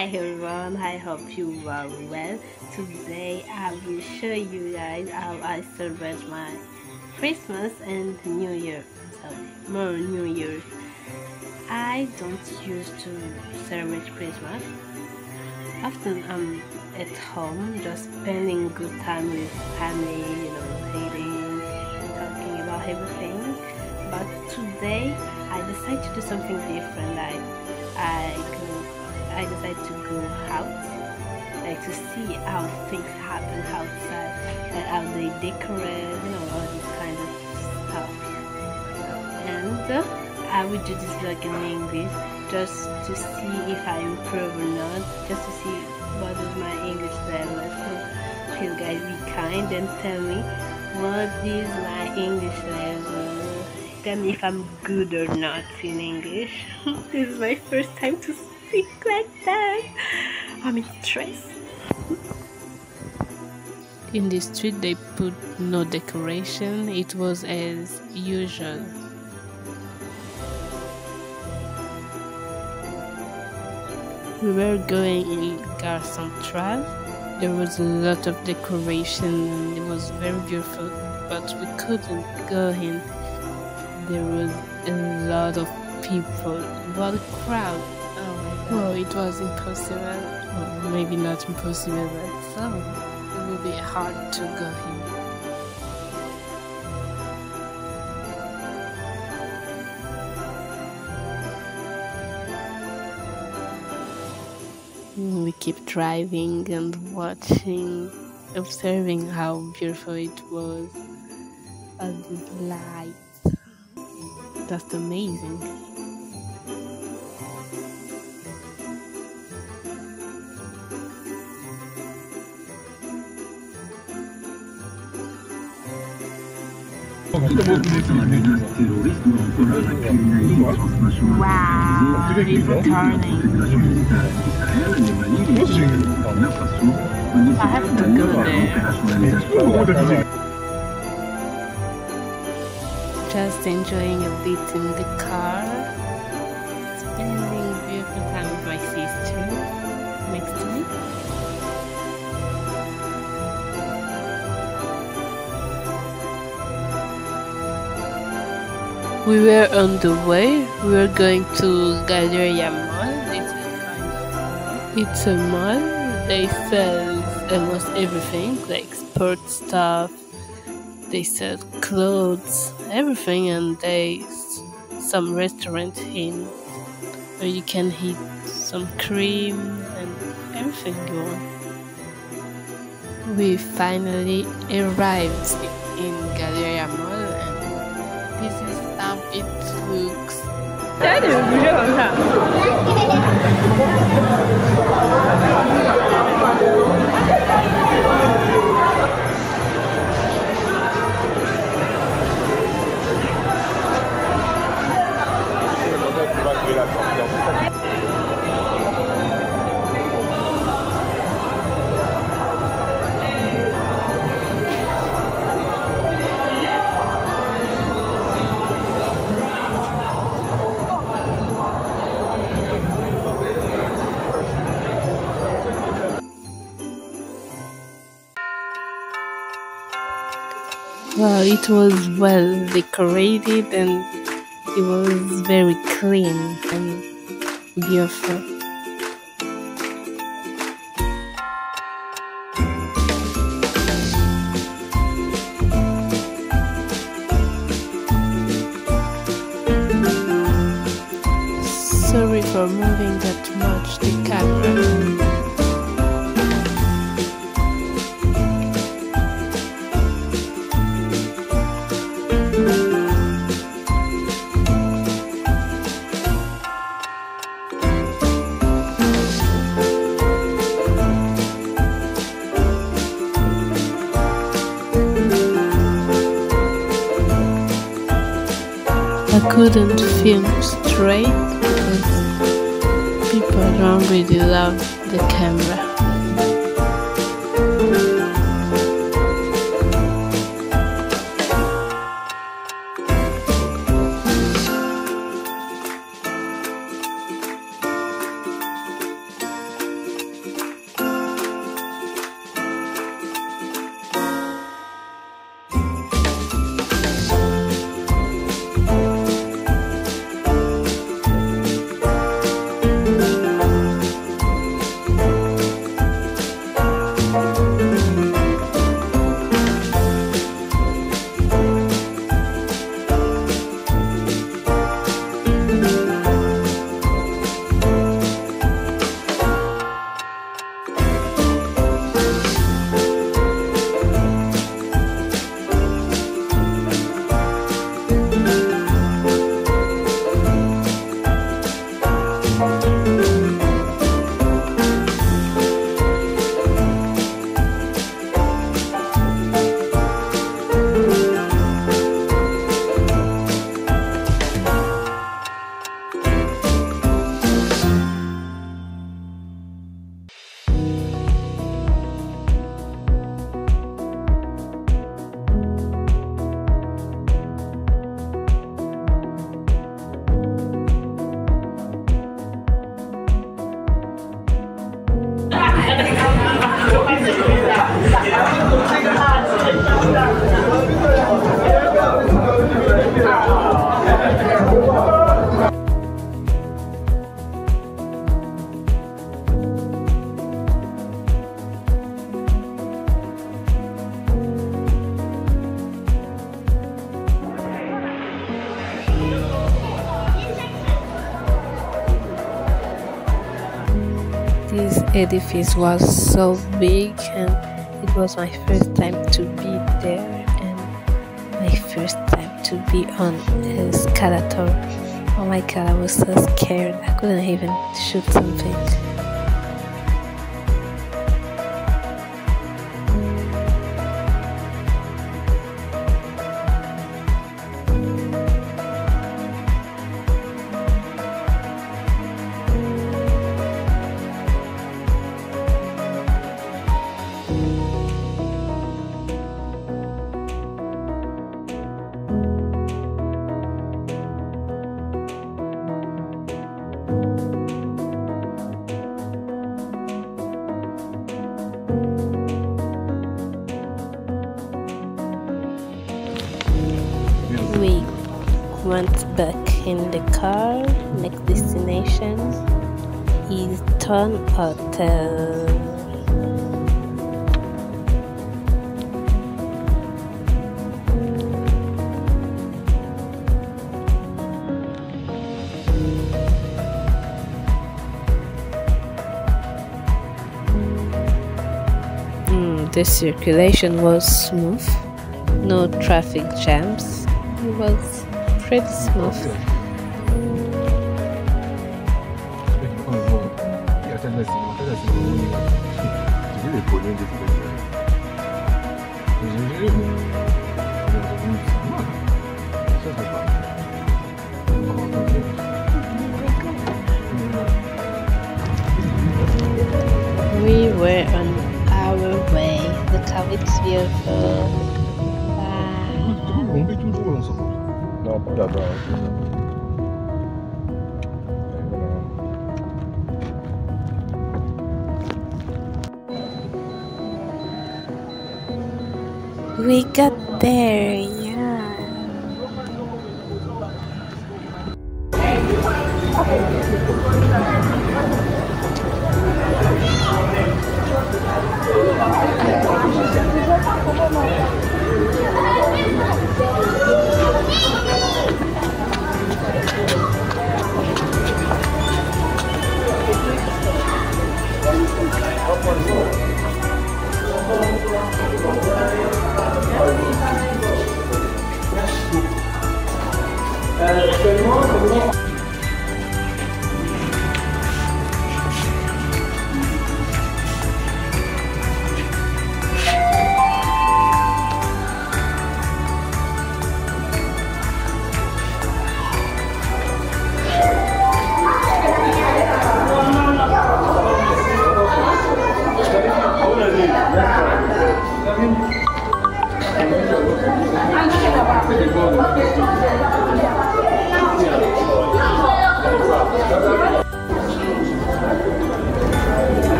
Hi everyone, I hope you are well. Today I will show you guys how I celebrate my Christmas and New Year. More New Year. I don't used to celebrate Christmas. Often I'm at home just spending good time with family, eating, talking about everything. But today I decided to do something different. I decided to go out, to see how things happen outside, how they decorate, all this kind of stuff. And I will do this vlog in English just to see if I improve or not, just to see what is my English level. So please guys, be kind and tell me what is my English level. Tell me if I'm good or not in English. This is my first time to speak like that. I'm in stress. In the street they put no decoration. It was as usual. We were going in Gare Centrale. There was a lot of decoration and it was very beautiful, but we couldn't go in. There was a lot of people. What a crowd. Oh, it was impossible. Well, maybe not impossible, but it will be hard to go in. We keep driving and watching, observing how beautiful it was. All these lights. That's amazing. Wow, it's returning. I have to go there. Just enjoying a bit in the car, spending beautiful time with my sister next to me. We were on the way. We were going to Galleria Mall. It's a mall. They sell almost everything, like sports stuff. They sell clothes, everything, and there's some restaurant in where you can eat some cream and everything you want. We finally arrived in Galleria Mall, and this is how it looks. Well, it was well decorated and it was very clean and beautiful. Sorry for moving that much the camera. I couldn't film straight because people don't really love the camera. This edifice was so big, and it was my first time to be there, and my first time to be on an escalator. Oh my god, I was so scared. I couldn't even shoot something. We went back in the car. Next destination is Ton Hotel. The circulation was smooth, no traffic jams. It was pretty smooth. We were on our way. Look how it's beautiful. Non, pas là-bas. We got there, yeah.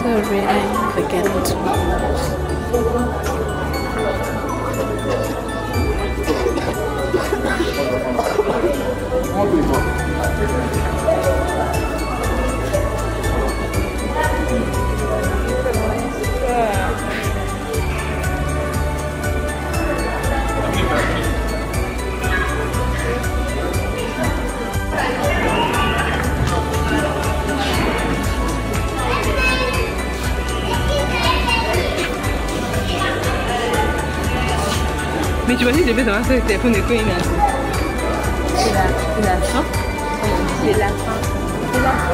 Sorry, I'm forgetting to Mais tu vois, si j'ai fait savoir ça, le téléphone de quoi il est assis. C'est la fin. C'est la fin. C'est la fin.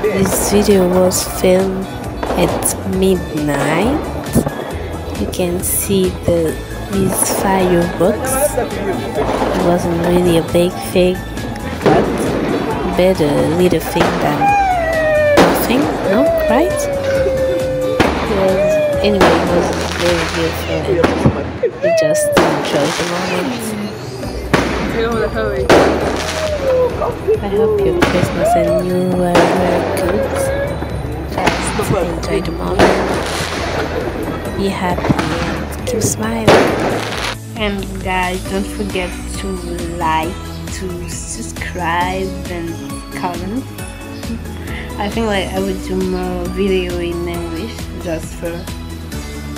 This video was filmed at midnight. You can see these fireworks. It wasn't really a big thing, but better little thing than nothing, no? Right? Anyway, it was very beautiful and we just enjoyed the moment. I hope your Christmas and New Year were good. Just enjoy the moment. Be happy and keep smiling. And guys, don't forget to like, to subscribe and comment. I think like I would do more video in English just for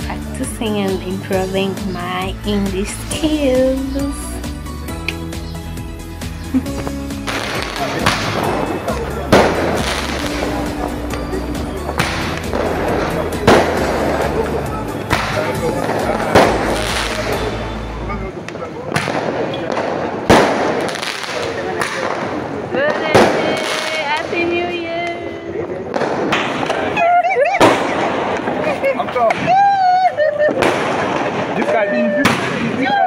practicing and improving my English skills. Happy New Year! This guy being this guy